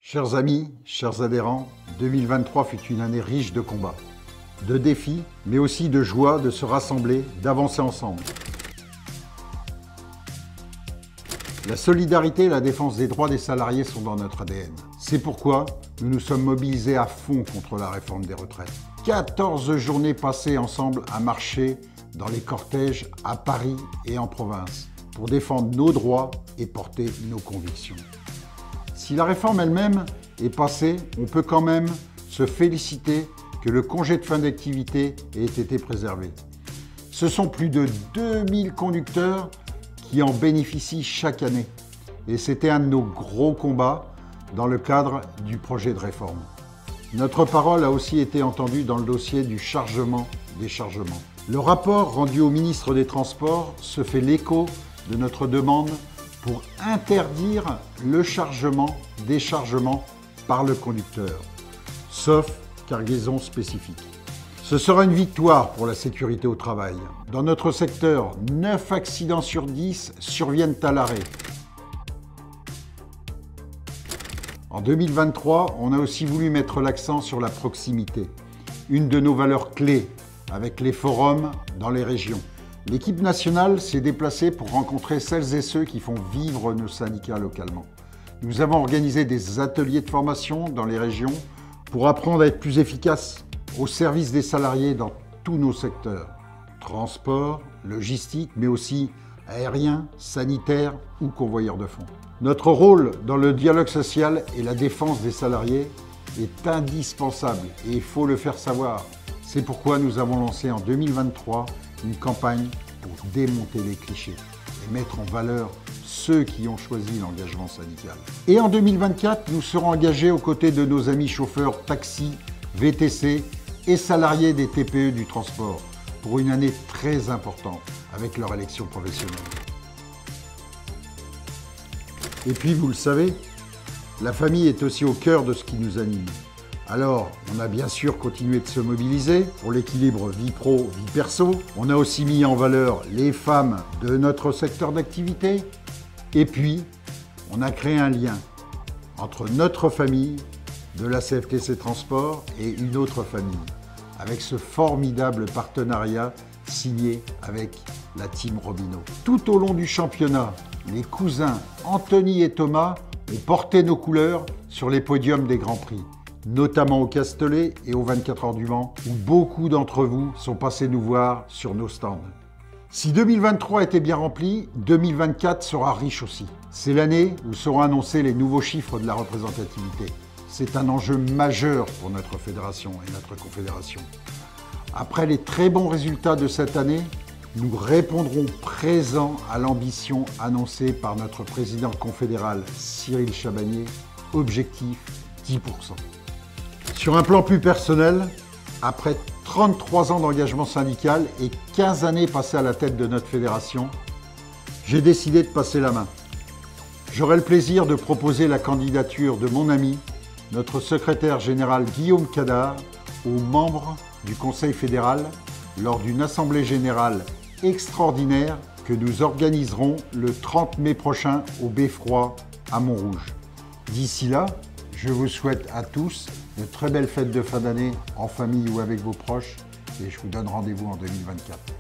Chers amis, chers adhérents, 2023 fut une année riche de combats, de défis, mais aussi de joie de se rassembler, d'avancer ensemble. La solidarité et la défense des droits des salariés sont dans notre ADN. C'est pourquoi nous nous sommes mobilisés à fond contre la réforme des retraites. 14 journées passées ensemble à marcher dans les cortèges à Paris et en province pour défendre nos droits et porter nos convictions. Si la réforme elle-même est passée, on peut quand même se féliciter que le congé de fin d'activité ait été préservé. Ce sont plus de 2000 conducteurs qui en bénéficient chaque année. Et c'était un de nos gros combats dans le cadre du projet de réforme. Notre parole a aussi été entendue dans le dossier du chargement-déchargement. Le rapport rendu au ministre des Transports se fait l'écho de notre demande pour interdire le chargement-déchargement par le conducteur, sauf cargaison spécifique. Ce sera une victoire pour la sécurité au travail. Dans notre secteur, 9 accidents sur 10 surviennent à l'arrêt. En 2023, on a aussi voulu mettre l'accent sur la proximité, une de nos valeurs clés avec les forums dans les régions. L'équipe nationale s'est déplacée pour rencontrer celles et ceux qui font vivre nos syndicats localement. Nous avons organisé des ateliers de formation dans les régions pour apprendre à être plus efficaces au service des salariés dans tous nos secteurs. Transport, logistique, mais aussi aérien, sanitaire ou convoyeur de fonds. Notre rôle dans le dialogue social et la défense des salariés est indispensable et il faut le faire savoir. C'est pourquoi nous avons lancé en 2023 une campagne pour démonter les clichés et mettre en valeur ceux qui ont choisi l'engagement syndical. Et en 2024, nous serons engagés aux côtés de nos amis chauffeurs taxi, VTC et salariés des TPE du transport pour une année très importante avec leur élection professionnelle. Et puis, vous le savez, la famille est aussi au cœur de ce qui nous anime. Alors, on a bien sûr continué de se mobiliser pour l'équilibre vie pro, vie perso. On a aussi mis en valeur les femmes de notre secteur d'activité. Et puis, on a créé un lien entre notre famille de la CFTC Transport et une autre famille, avec ce formidable partenariat signé avec la Team Robineau. Tout au long du championnat, les cousins Anthony et Thomas ont porté nos couleurs sur les podiums des Grands Prix, notamment au Castellet et aux 24 heures du Mans, où beaucoup d'entre vous sont passés nous voir sur nos stands. Si 2023 était bien rempli, 2024 sera riche aussi. C'est l'année où seront annoncés les nouveaux chiffres de la représentativité. C'est un enjeu majeur pour notre fédération et notre confédération. Après les très bons résultats de cette année, nous répondrons présent à l'ambition annoncée par notre président confédéral Cyril Chabagnier, objectif 10%. Sur un plan plus personnel, après 33 ans d'engagement syndical et 15 années passées à la tête de notre fédération, j'ai décidé de passer la main. J'aurai le plaisir de proposer la candidature de mon ami, notre secrétaire général Guillaume Cadard, aux membres du Conseil fédéral lors d'une assemblée générale extraordinaire que nous organiserons le 30 mai prochain au Beffroi à Montrouge. D'ici là, je vous souhaite à tous de très belles fêtes de fin d'année en famille ou avec vos proches et je vous donne rendez-vous en 2024.